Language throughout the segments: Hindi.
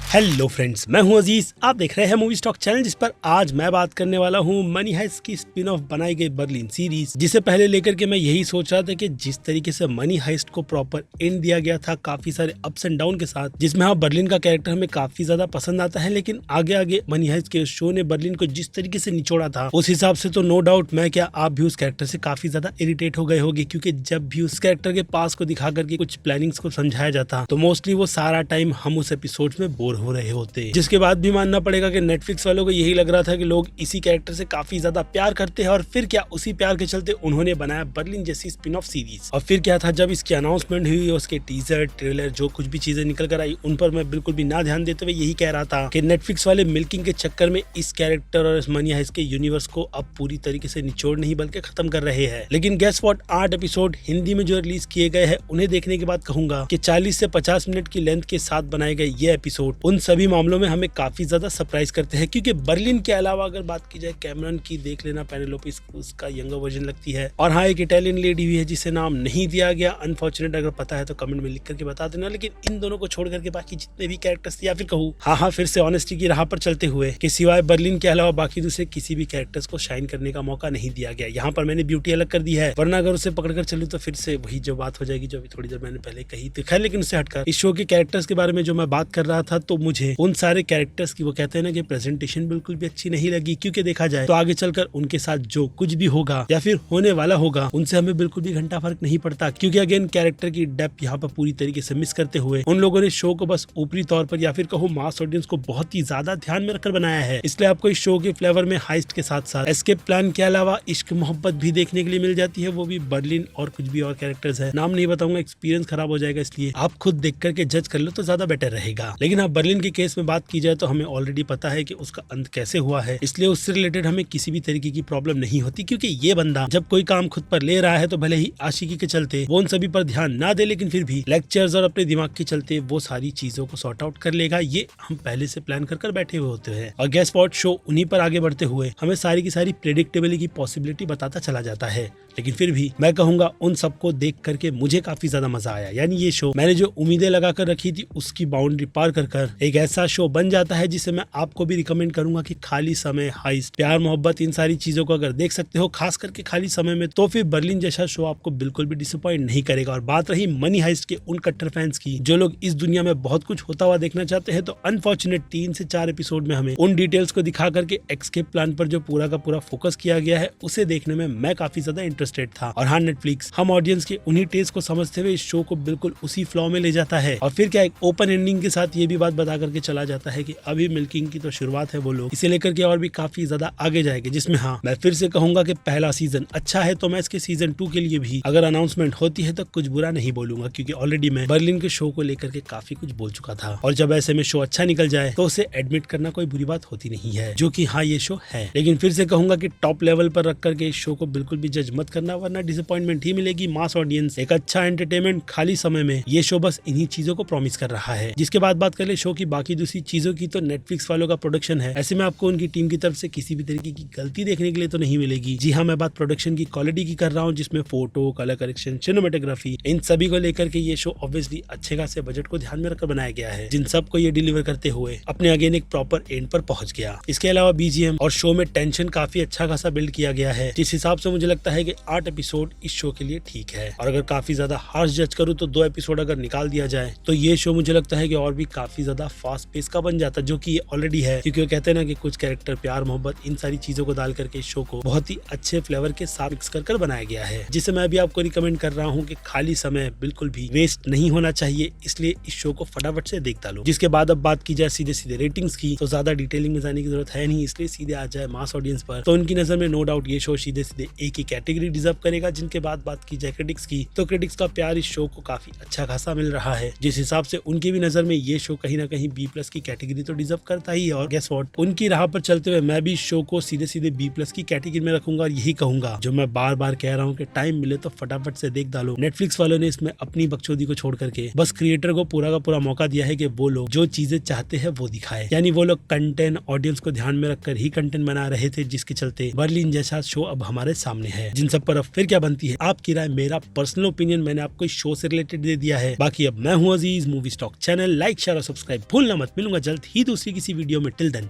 हेलो फ्रेंड्स, मैं हूं अजीज। आप देख रहे हैं मूवी स्टॉक चैनल, जिस पर आज मैं बात करने वाला हूं मनी हाइस्ट की स्पिन ऑफ बनाई गई बर्लिन सीरीज, जिसे पहले लेकर के मैं यही सोच रहा था कि जिस तरीके से मनी हाइस्ट को प्रॉपर एंड दिया गया था काफी सारे अप्स एंड डाउन के साथ, जिसमें हाँ बर्लिन का कैरेक्टर हमें काफी ज्यादा पसंद आता है, लेकिन आगे आगे मनी हाइस्ट के शो ने बर्लिन को जिस तरीके से निचोड़ा था उस हिसाब से तो नो डाउट मैं क्या आप भी उस कैरेक्टर से काफी ज्यादा इरिटेट हो गए होगी, क्योंकि जब भी उस कैरेक्टर के पास को दिखा करके कुछ प्लानिंग्स को समझाया जाता तो मोस्टली वो सारा टाइम हम उस एपिसोड में बोर हो रहे होते। जिसके बाद भी मानना पड़ेगा कि नेटफ्लिक्स वालों को यही लग रहा था कि लोग इसी कैरेक्टर से काफी ज्यादा प्यार करते हैं, और फिर क्या उसी प्यार के चलते उन्होंने बनाया बर्लिन जैसी स्पिन ऑफ सीरीज। और फिर क्या था, जब इसकी अनाउंसमेंट हुई, उसके टीजर ट्रेलर जो कुछ भी चीजें निकल कर आई उन पर मैं बिल्कुल भी ना ध्यान देते हुए यही कह रहा था कि नेटफ्लिक्स वाले मिल्किंग के चक्कर में इस कैरेक्टर और इस मनी हाइस्ट के यूनिवर्स को अब पूरी तरीके से निचोड़ नहीं बल्कि खत्म कर रहे हैं। लेकिन गेस व्हाट, 8 एपिसोड हिंदी में जो रिलीज किए गए हैं उन्हें देखने के बाद कहूंगा कि 40 से 50 मिनट की लेंथ के साथ बनाए गए ये एपिसोड उन सभी मामलों में हमें काफी ज्यादा सरप्राइज करते हैं, क्योंकि बर्लिन के अलावा अगर बात की जाए कैमरन की, देख लेना पेनेलोपे उसका यंगर वर्जन लगती है, और हाँ एक इटालियन लेडी भी है जिसे नाम नहीं दिया गया, अनफॉर्चुनेट। अगर पता है तो कमेंट में लिख करके बता देना। लेकिन इन दोनों को छोड़ करके बाकी जितने भी कैरेक्टर्स थे, या फिर कहूँ हाँ फिर से ऑनेस्टी की राह पर चलते हुए कि सिवाय बर्लिन के अलावा बाकी दूसरे किसी भी कैरेक्टर्स को शाइन करने का मौका नहीं दिया गया। यहाँ पर मैंने ब्यूटी अलग कर दी है, वरना अगर उसे पकड़कर चलूँ तो फिर से वही जो बात हो जाएगी जो अभी थोड़ी देर मैंने पहले कही थी। खैर, लेकिन उससे हटकर इस शो के कैरेक्टर्स के बारे में जो मैं बात कर रहा था, तो मुझे उन सारे कैरेक्टर्स की वो कहते हैं ना कि प्रेजेंटेशन बिल्कुल भी अच्छी नहीं लगी, क्योंकि देखा जाए तो आगे चलकर उनके साथ जो कुछ भी होगा या फिर होने वाला होगा उनसे हमें बिल्कुल भी घंटा फर्क नहीं पड़ता, क्योंकि अगेन कैरेक्टर की डेप्थ यहाँ पर पूरी तरीके से मिस करते हुए उन लोगों ने शो को बस ऊपरी तौर पर या फिर कहो मास ऑडियंस को बहुत ही ज्यादा ध्यान में रखकर बनाया है। इसलिए आपको इस शो के फ्लेवर में हाइस्ट के साथ साथ एस्केप प्लान के अलावा इश्क मोहब्बत भी देखने के लिए मिल जाती है, वो भी बर्लिन और कुछ भी और कैरेक्टर्स है, नाम नहीं बताऊंगा, एक्सपीरियंस खराब हो जाएगा, इसलिए आप खुद देख करके जज कर लो तो ज्यादा बेटर रहेगा। लेकिन हाँ, बर्लिन के केस में बात की जाए तो हमें ऑलरेडी पता है कि उसका अंत कैसे हुआ है, इसलिए उससे रिलेटेड हमें किसी भी तरीके की प्रॉब्लम नहीं होती, क्योंकि ये बंदा जब कोई काम खुद पर ले रहा है तो भले ही आशिकी के चलते वो उन सभी पर ध्यान ना दे, लेकिन फिर भी लेक्चर्स और अपने दिमाग के चलते वो सारी चीजों को सॉर्ट आउट कर लेगा। ये हम पहले से प्लान कर बैठे हुए होते हैं, और गेस व्हाट, शो उन्हीं पर आगे बढ़ते हुए हमें सारी की सारी प्रेडिक्टेबिलिटी की पॉसिबिलिटी बताता चला जाता है। लेकिन फिर भी मैं कहूंगा उन सबको देख करके मुझे काफी ज्यादा मजा आया। यानी ये शो मैंने जो उम्मीदें लगाकर रखी थी उसकी बाउंड्री पार कर एक ऐसा शो बन जाता है जिसे मैं आपको भी रिकमेंड करूंगा कि खाली समय, हाइस्ट, प्यार मोहब्बत, इन सारी चीजों को अगर देख सकते हो खास करके खाली समय में, तो फिर बर्लिन जैसा शो आपको बिल्कुल भी डिसअपॉइंट नहीं करेगा। और बात रही मनी हाइस्ट के उन कट्टर फैंस की जो लोग इस दुनिया में बहुत कुछ होता हुआ देखना चाहते हैं, तो अनफॉर्चुनेट 3 से 4 एपिसोड में हमें उन डिटेल्स को दिखा करके एस्केप प्लान पर जो पूरा का पूरा फोकस किया गया है उसे देखने में मैं काफी ज्यादा इंटरेस्टेड था। और हाँ, नेटफ्लिक्स हम ऑडियंस के उन्हीं टेस्ट को समझते हुए इस शो को बिल्कुल उसी फ्लो में ले जाता है, और फिर क्या एक ओपन एंडिंग के साथ ये भी बात बता करके चला जाता है कि अभी मिल्किंग की तो शुरुआत है, वो लोग इसे लेकर के और भी काफी ज्यादा आगे जाएंगे। जिसमें हाँ, मैं फिर से कहूंगा कि पहला सीजन अच्छा है, तो मैं इसके सीजन 2 के लिए भी अगर अनाउंसमेंट होती है तो कुछ बुरा नहीं बोलूंगा, क्योंकि ऑलरेडी मैं बर्लिन के शो को लेकर के काफी कुछ बोल चुका था, और जब ऐसे में शो अच्छा निकल जाए तो उसे एडमिट करना कोई बुरी बात होती नहीं है, जो कि हाँ ये शो है। लेकिन फिर से कहूंगा कि टॉप लेवल पर रख करके इस शो को बिल्कुल भी जज मत करना, वरना डिसअपॉइंटमेंट ही मिलेगी। मास ऑडियंस, एक अच्छा एंटरटेनमेंट खाली समय में, ये शो बस इन्हीं चीजों को प्रॉमिस कर रहा है। जिसके बाद बात कर ले शो की बाकी दूसरी चीजों की, तो नेटफ्लिक्स वालों का प्रोडक्शन है, ऐसे में आपको उनकी टीम की तरफ से किसी भी तरीके की गलती देखने के लिए तो नहीं मिलेगी। जी हाँ, मैं बात प्रोडक्शन की क्वालिटी की कर रहा हूँ, जिसमें फोटो, कलर करेक्शन, सिनेमेटोग्राफी, इन सभी को लेकर के ये शो ऑब्वियसली अच्छे खासे बजट को ध्यान में रखकर बनाया गया है, जिन सबको ये डिलीवर करते हुए अपने अगेन एक प्रॉपर एंड पर पहुंच गया। इसके अलावा बीजीएम और शो में टेंशन काफी अच्छा खासा बिल्ड किया गया है, जिस हिसाब से मुझे लगता है कि 8 एपिसोड इस शो के लिए ठीक है। और अगर काफी ज्यादा हार्श जज करूँ तो 2 एपिसोड अगर निकाल दिया जाए तो ये शो मुझे लगता है कि और भी काफी ज्यादा फास्ट पेस का बन जाता, जो कि ये ऑलरेडी है, क्योंकि वो कहते हैं ना कि कुछ कैरेक्टर, प्यार मोहब्बत, इन सारी चीजों को डाल करके इस शो को बहुत ही अच्छे फ्लेवर के साथ मिक्स कर बनाया गया है, जिसे मैं भी आपको रिकमेंड कर रहा हूँ कि खाली समय बिल्कुल भी वेस्ट नहीं होना चाहिए, इसलिए इस शो को फटाफट से देख डालो। जिसके बाद अब बात की जाए सीधे सीधे रेटिंग्स की, तो ज्यादा डिटेलिंग में जाने की जरूरत है नहीं, इसलिए सीधे आ जाए मास ऑडियंस पर। तो उनकी नजर में नो डाउट ये शो सीधे सीधे एक ही कैटेगरी डिजर्व करेगा। जिनके बाद बात की जाए क्रिटिक्स की, तो क्रिटिक्स का प्यार इस शो को काफी अच्छा खासा मिल रहा है, जिस हिसाब से उनकी भी नजर में ये शो कहीं ना कहीं B+ की कैटेगरी तो डिजर्व करता ही है। और गेस व्हाट, उनकी राह पर चलते हुए मैं भी इस शो को सीधे सीधे B+ की कैटेगरी में रखूंगा, और यही कहूंगा जो मैं बार बार कह रहा हूँ कि टाइम मिले तो फटाफट से देख डालो। नेटफ्लिक्स वालों ने इसमें अपनी बकचोदी को छोड़ करके बस क्रिएटर को पूरा का पूरा मौका दिया है कि वो लोग जो चीजें चाहते हैं वो दिखाए। यानी वो लोग कंटेंट, ऑडियंस को ध्यान में रखकर ही कंटेंट बना रहे थे, जिसके चलते बर्लिन जैसा शो अब हमारे सामने है। जिन सब पर अब फिर क्या बनती है आपकी राय। मेरा पर्सनल ओपिनियन मैंने आपको इस शो से रिलेटेड दे दिया है। बाकी अब मैं हूँ Aziz, movie stock channel like share और सब्सक्राइब भूलना मत। मिलूंगा जल्द ही दूसरी किसी वीडियो में। Till then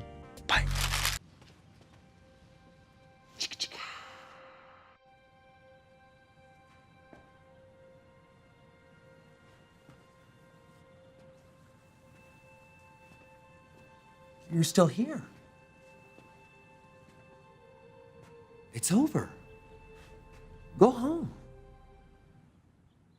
bye. You're still here. It's over. Go home.